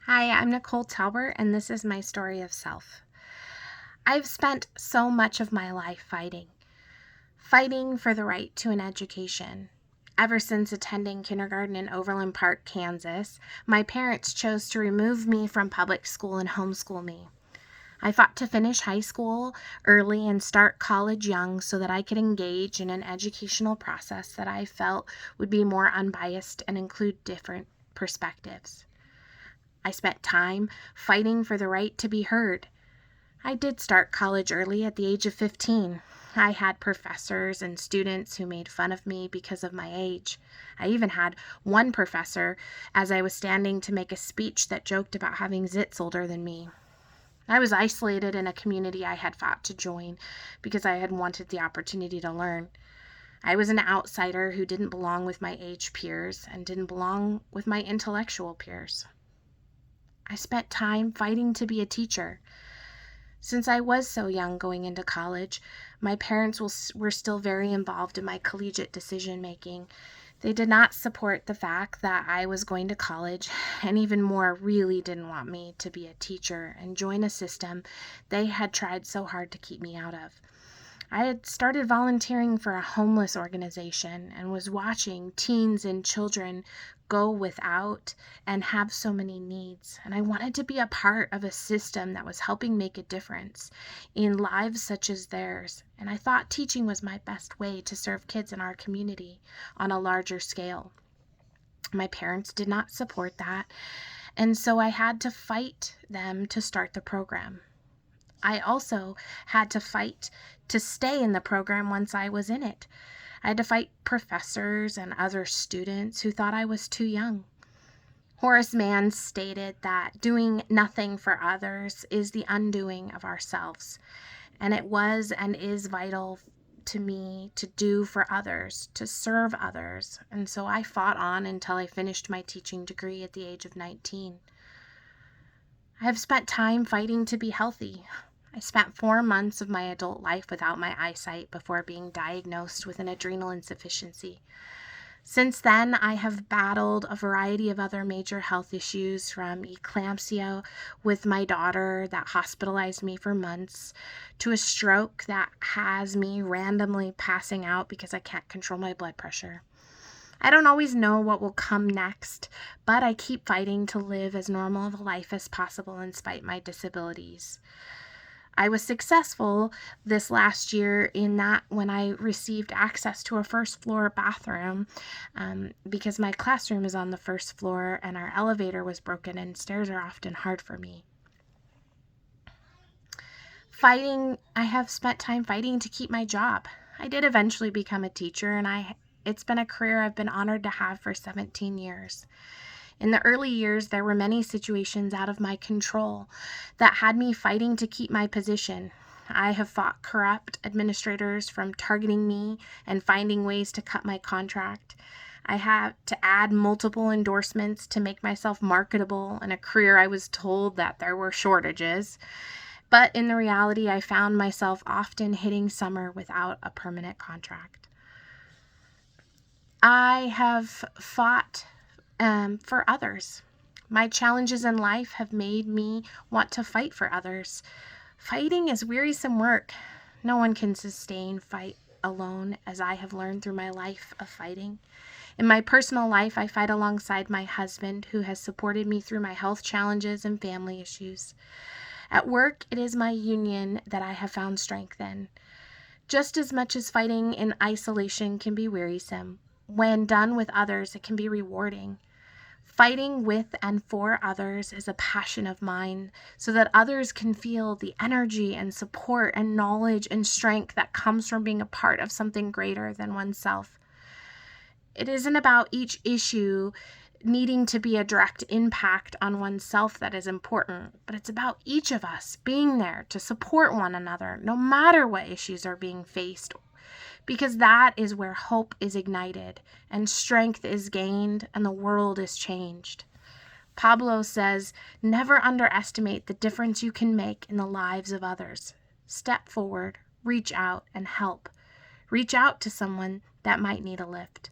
Hi, I'm Nicole Talbert, and this is my story of self. I've spent so much of my life fighting for the right to an education. Ever since attending kindergarten in Overland Park, Kansas, my parents chose to remove me from public school and homeschool me. I fought to finish high school early and start college young so that I could engage in an educational process that I felt would be more unbiased and include different perspectives. I spent time fighting for the right to be heard. I did start college early at the age of 15. I had professors and students who made fun of me because of my age. I even had one professor, as I was standing to make a speech, that joked about having zits older than me. I was isolated in a community I had fought to join because I had wanted the opportunity to learn. I was an outsider who didn't belong with my age peers and didn't belong with my intellectual peers. I spent time fighting to be a teacher. Since I was so young going into college, my parents were still very involved in my collegiate decision making. They did not support the fact that I was going to college, and even more, really didn't want me to be a teacher and join a system they had tried so hard to keep me out of. I had started volunteering for a homeless organization and was watching teens and children go without and have so many needs. And I wanted to be a part of a system that was helping make a difference in lives such as theirs. And I thought teaching was my best way to serve kids in our community on a larger scale. My parents did not support that, and so I had to fight them to start the program. I also had to fight to stay in the program once I was in it. I had to fight professors and other students who thought I was too young. Horace Mann stated that doing nothing for others is the undoing of ourselves, and it was and is vital to me to do for others, to serve others, and so I fought on until I finished my teaching degree at the age of 19. I have spent time fighting to be healthy. I spent 4 months of my adult life without my eyesight before being diagnosed with an adrenal insufficiency. Since then, I have battled a variety of other major health issues, from eclampsia with my daughter that hospitalized me for months, to a stroke that has me randomly passing out because I can't control my blood pressure. I don't always know what will come next, but I keep fighting to live as normal of a life as possible in spite of my disabilities. I was successful this last year in that when I received access to a first floor bathroom, because my classroom is on the first floor and our elevator was broken and stairs are often hard for me. I have spent time fighting to keep my job. I did eventually become a teacher, and it's been a career I've been honored to have for 17 years. In the early years, there were many situations out of my control that had me fighting to keep my position. I have fought corrupt administrators from targeting me and finding ways to cut my contract. I had to add multiple endorsements to make myself marketable in a career I was told that there were shortages. But in the reality, I found myself often hitting summer without a permanent contract. I have fought for others. My challenges in life have made me want to fight for others. Fighting is wearisome work. No one can sustain fight alone, as I have learned through my life of fighting. In my personal life, I fight alongside my husband, who has supported me through my health challenges and family issues. At work, it is my union that I have found strength in. Just as much as fighting in isolation can be wearisome, when done with others, it can be rewarding. Fighting with and for others is a passion of mine, so that others can feel the energy and support and knowledge and strength that comes from being a part of something greater than oneself. It isn't about each issue needing to be a direct impact on oneself that is important, but it's about each of us being there to support one another, no matter what issues are being faced, because that is where hope is ignited and strength is gained and the world is changed. Pablo says, never underestimate the difference you can make in the lives of others. Step forward, reach out, and help. Reach out to someone that might need a lift.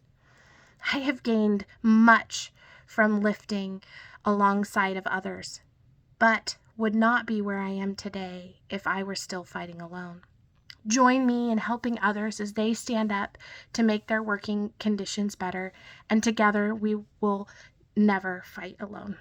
I have gained much from lifting alongside of others, but would not be where I am today if I were still fighting alone. Join me in helping others as they stand up to make their working conditions better, and together we will never fight alone.